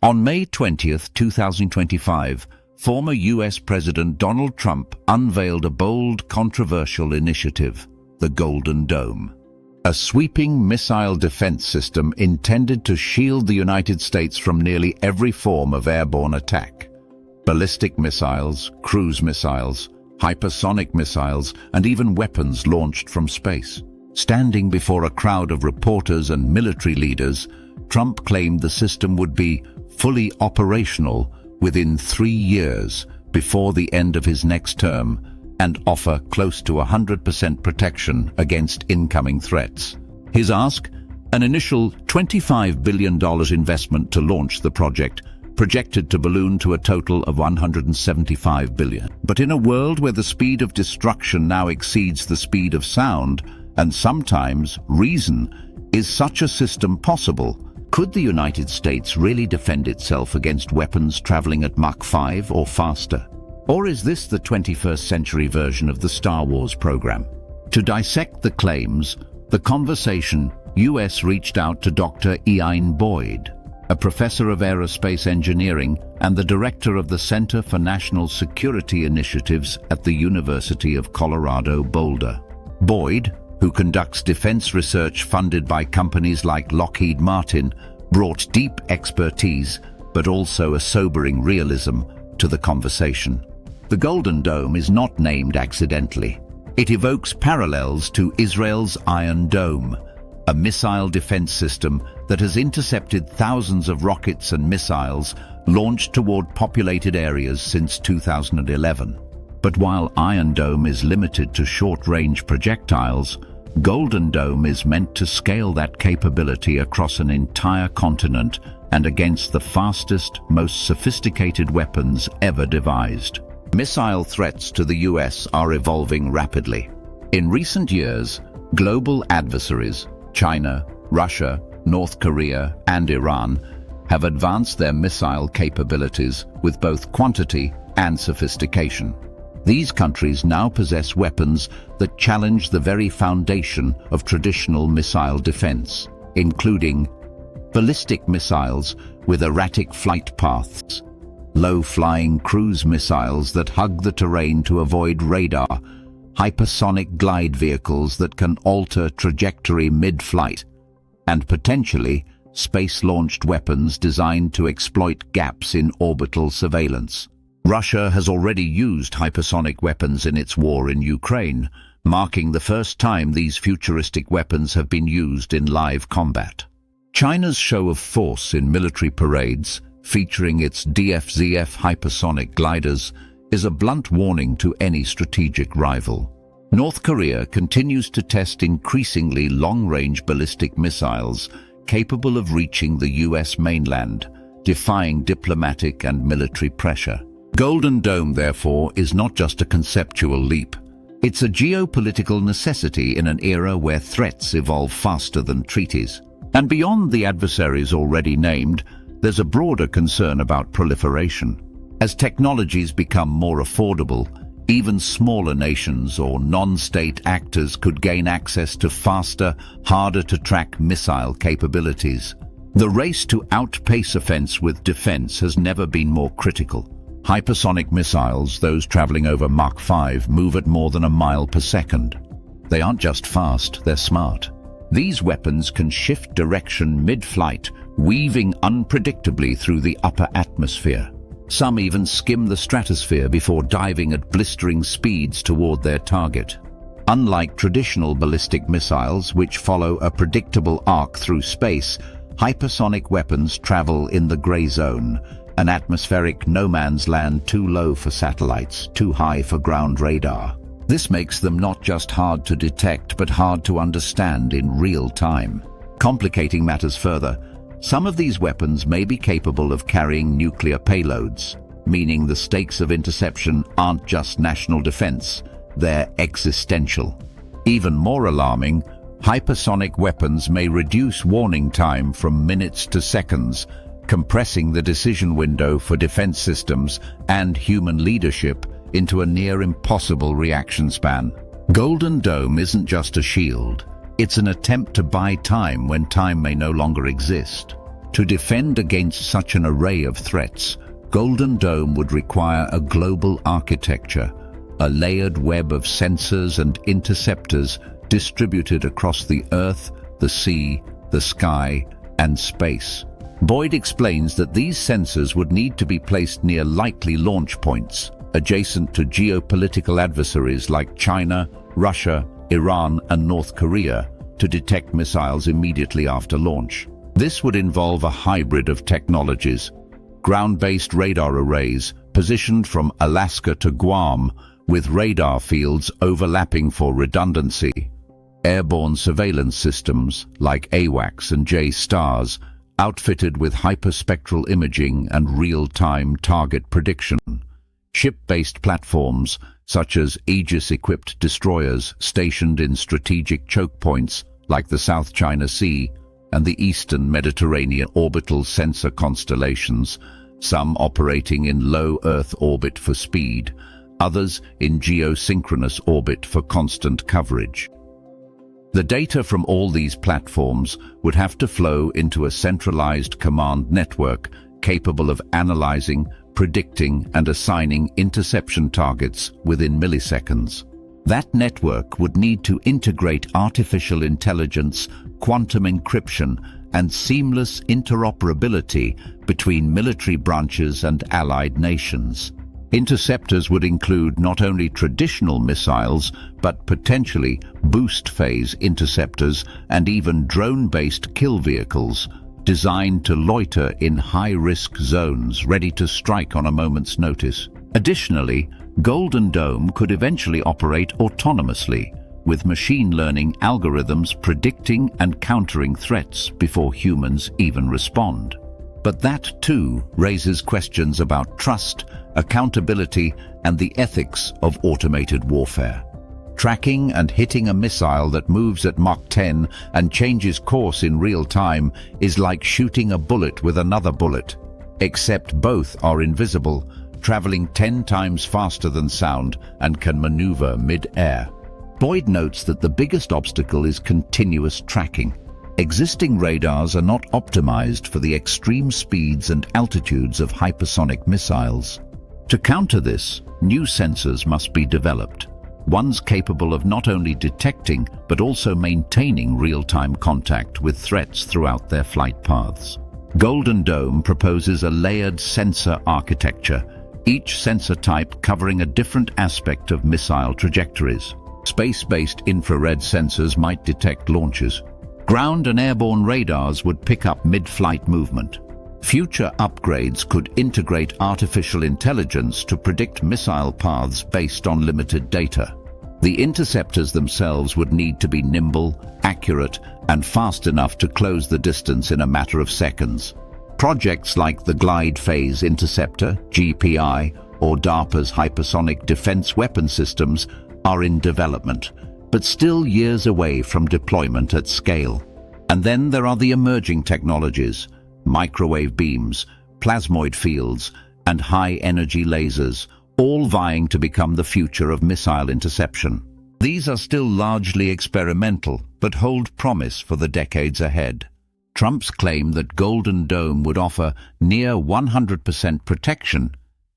On May 20, 2025, former US President Donald Trump unveiled a bold, controversial initiative, the Golden Dome, a sweeping missile defense system intended to shield the United States from nearly every form of airborne attack. Ballistic missiles, cruise missiles, hypersonic missiles, and even weapons launched from space. Standing before a crowd of reporters and military leaders, Trump claimed the system would be fully operational within 3 years before the end of his next term and offer close to 100% protection against incoming threats. His ask? An initial $25 billion investment to launch the project, projected to balloon to a total of $175 billion. But in a world where the speed of destruction now exceeds the speed of sound, and sometimes reason, is such a system possible? Could the United States really defend itself against weapons traveling at Mach 5 or faster? Or is this the 21st century version of the Star Wars program? To dissect the claims, the conversation, US reached out to Dr. Iain Boyd, a professor of aerospace engineering and the director of the Center for National Security Initiatives at the University of Colorado Boulder. Boyd, who conducts defense research funded by companies like Lockheed Martin, brought deep expertise but also a sobering realism to the conversation. The Golden Dome is not named accidentally. It evokes parallels to Israel's Iron Dome, a missile defense system that has intercepted thousands of rockets and missiles launched toward populated areas since 2011. But while Iron Dome is limited to short-range projectiles, Golden Dome is meant to scale that capability across an entire continent and against the fastest, most sophisticated weapons ever devised. Missile threats to the US are evolving rapidly. In recent years, global adversaries, China, Russia, North Korea, and Iran, have advanced their missile capabilities with both quantity and sophistication. These countries now possess weapons that challenge the very foundation of traditional missile defense, including ballistic missiles with erratic flight paths, low-flying cruise missiles that hug the terrain to avoid radar, hypersonic glide vehicles that can alter trajectory mid-flight, and potentially space-launched weapons designed to exploit gaps in orbital surveillance. Russia has already used hypersonic weapons in its war in Ukraine, marking the first time these futuristic weapons have been used in live combat. China's show of force in military parades, featuring its DFZF hypersonic gliders, is a blunt warning to any strategic rival. North Korea continues to test increasingly long-range ballistic missiles capable of reaching the US mainland, defying diplomatic and military pressure. Golden Dome, therefore, is not just a conceptual leap. It's a geopolitical necessity in an era where threats evolve faster than treaties. And beyond the adversaries already named, there's a broader concern about proliferation. As technologies become more affordable, even smaller nations or non-state actors could gain access to faster, harder-to-track missile capabilities. The race to outpace offense with defense has never been more critical. Hypersonic missiles, those traveling over Mach 5, move at more than a mile per second. They aren't just fast, they're smart. These weapons can shift direction mid-flight, weaving unpredictably through the upper atmosphere. Some even skim the stratosphere before diving at blistering speeds toward their target. Unlike traditional ballistic missiles, which follow a predictable arc through space, hypersonic weapons travel in the gray zone, an atmospheric no-man's land too low for satellites, too high for ground radar. This makes them not just hard to detect, but hard to understand in real time. Complicating matters further, some of these weapons may be capable of carrying nuclear payloads, meaning the stakes of interception aren't just national defense, they're existential. Even more alarming, hypersonic weapons may reduce warning time from minutes to seconds, compressing the decision window for defense systems and human leadership into a near impossible reaction span. Golden Dome isn't just a shield, it's an attempt to buy time when time may no longer exist. To defend against such an array of threats, Golden Dome would require a global architecture, a layered web of sensors and interceptors distributed across the Earth, the sea, the sky, and space. Boyd explains that these sensors would need to be placed near likely launch points, adjacent to geopolitical adversaries like China, Russia, Iran, and North Korea, to detect missiles immediately after launch. This would involve a hybrid of technologies: ground-based radar arrays positioned from Alaska to Guam, with radar fields overlapping for redundancy; airborne surveillance systems like AWACS and J-STARS, outfitted with hyperspectral imaging and real-time target prediction; ship-based platforms such as Aegis-equipped destroyers stationed in strategic choke points like the South China Sea and the Eastern Mediterranean; orbital sensor constellations, some operating in low Earth orbit for speed, others in geosynchronous orbit for constant coverage. The data from all these platforms would have to flow into a centralized command network capable of analyzing, predicting, and assigning interception targets within milliseconds. That network would need to integrate artificial intelligence, quantum encryption, and seamless interoperability between military branches and allied nations. Interceptors would include not only traditional missiles, but potentially boost-phase interceptors and even drone-based kill vehicles designed to loiter in high-risk zones, ready to strike on a moment's notice. Additionally, Golden Dome could eventually operate autonomously, with machine learning algorithms predicting and countering threats before humans even respond. But that, too, raises questions about trust, accountability, and the ethics of automated warfare. Tracking and hitting a missile that moves at Mach 10 and changes course in real time is like shooting a bullet with another bullet, except both are invisible, traveling 10 times faster than sound, and can maneuver mid-air. Boyd notes that the biggest obstacle is continuous tracking. Existing radars are not optimized for the extreme speeds and altitudes of hypersonic missiles. To counter this, new sensors must be developed, ones capable of not only detecting but also maintaining real-time contact with threats throughout their flight paths. Golden Dome proposes a layered sensor architecture, each sensor type covering a different aspect of missile trajectories. Space-based infrared sensors might detect launches. Ground and airborne radars would pick up mid-flight movement. Future upgrades could integrate artificial intelligence to predict missile paths based on limited data. The interceptors themselves would need to be nimble, accurate, and fast enough to close the distance in a matter of seconds. Projects like the Glide Phase Interceptor, GPI, or DARPA's Hypersonic Defense Weapon Systems are in development, but still years away from deployment at scale. And then there are the emerging technologies: microwave beams, plasmoid fields, and high-energy lasers, all vying to become the future of missile interception. These are still largely experimental, but hold promise for the decades ahead. Trump's claim that Golden Dome would offer near 100% protection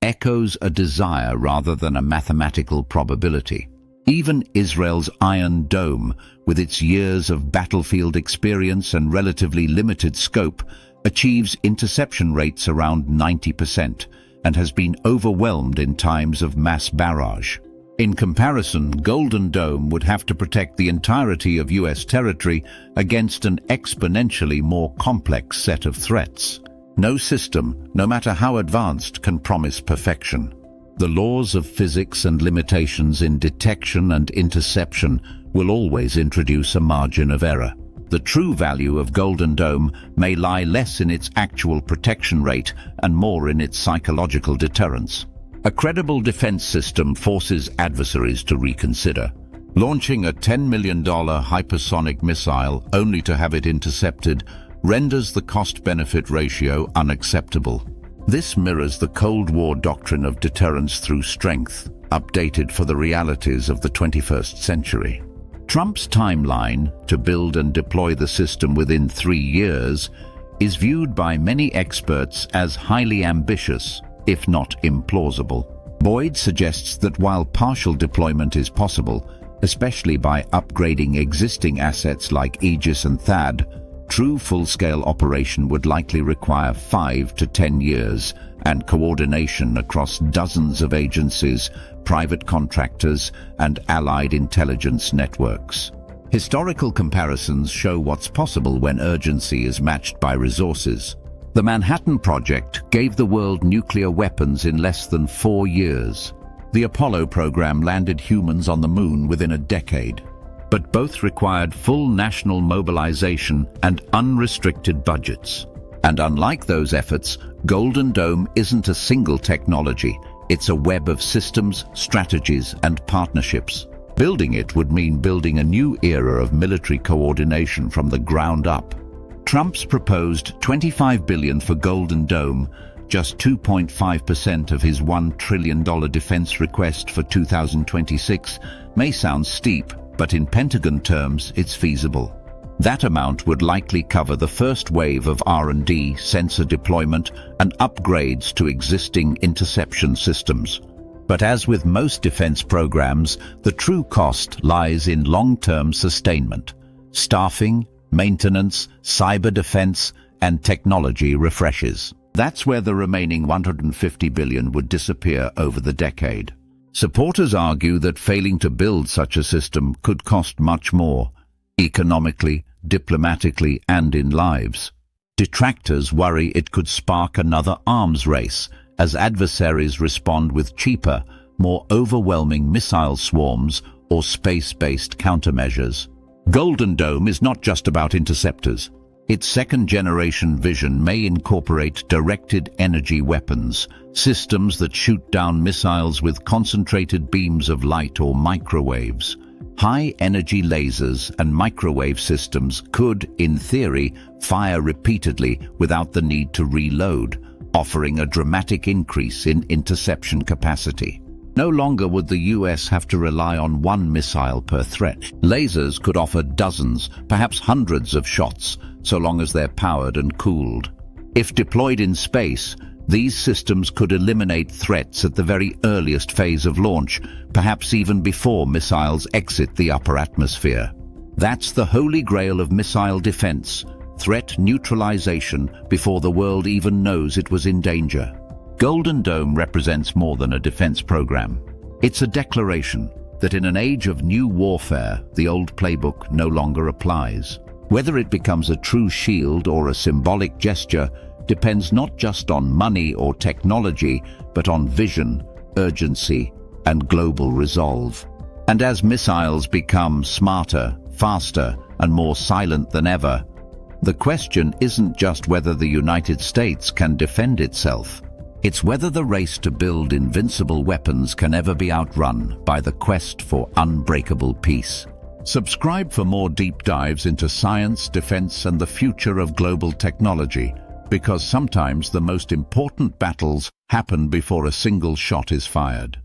echoes a desire rather than a mathematical probability. Even Israel's Iron Dome, with its years of battlefield experience and relatively limited scope, achieves interception rates around 90% and has been overwhelmed in times of mass barrage. In comparison, Golden Dome would have to protect the entirety of US territory against an exponentially more complex set of threats. No system, no matter how advanced, can promise perfection. The laws of physics and limitations in detection and interception will always introduce a margin of error. The true value of Golden Dome may lie less in its actual protection rate and more in its psychological deterrence. A credible defense system forces adversaries to reconsider. Launching a $10 million hypersonic missile only to have it intercepted renders the cost-benefit ratio unacceptable. This mirrors the Cold War doctrine of deterrence through strength, updated for the realities of the 21st century. Trump's timeline to build and deploy the system within 3 years is viewed by many experts as highly ambitious, if not implausible. Boyd suggests that while partial deployment is possible, especially by upgrading existing assets like Aegis and THAAD, true full-scale operation would likely require 5 to 10 years and coordination across dozens of agencies, private contractors, and allied intelligence networks. Historical comparisons show what's possible when urgency is matched by resources. The Manhattan Project gave the world nuclear weapons in less than 4 years. The Apollo program landed humans on the moon within a decade. But both required full national mobilization and unrestricted budgets. And unlike those efforts, Golden Dome isn't a single technology. It's a web of systems, strategies, and partnerships. Building it would mean building a new era of military coordination from the ground up. Trump's proposed $25 billion for Golden Dome, just 2.5% of his $1 trillion defense request for 2026, may sound steep, but in Pentagon terms, it's feasible. That amount would likely cover the first wave of R&D, sensor deployment, and upgrades to existing interception systems. But as with most defense programs, the true cost lies in long-term sustainment, staffing, maintenance, cyber defense, and technology refreshes. That's where the remaining $150 billion would disappear over the decade. Supporters argue that failing to build such a system could cost much more, economically, diplomatically, and in lives. Detractors worry it could spark another arms race as adversaries respond with cheaper, more overwhelming missile swarms or space-based countermeasures. Golden Dome is not just about interceptors. Its second-generation vision may incorporate directed energy weapons, systems that shoot down missiles with concentrated beams of light or microwaves. High-energy lasers and microwave systems could, in theory, fire repeatedly without the need to reload, offering a dramatic increase in interception capacity. No longer would the US have to rely on one missile per threat. Lasers could offer dozens, perhaps hundreds of shots, so long as they're powered and cooled. If deployed in space, these systems could eliminate threats at the very earliest phase of launch, perhaps even before missiles exit the upper atmosphere. That's the holy grail of missile defense, threat neutralization before the world even knows it was in danger. Golden Dome represents more than a defense program. It's a declaration that in an age of new warfare, the old playbook no longer applies. Whether it becomes a true shield or a symbolic gesture depends not just on money or technology, but on vision, urgency, and global resolve. And as missiles become smarter, faster, and more silent than ever, the question isn't just whether the United States can defend itself. It's whether the race to build invincible weapons can ever be outrun by the quest for unbreakable peace. Subscribe for more deep dives into science, defense, and the future of global technology, because sometimes the most important battles happen before a single shot is fired.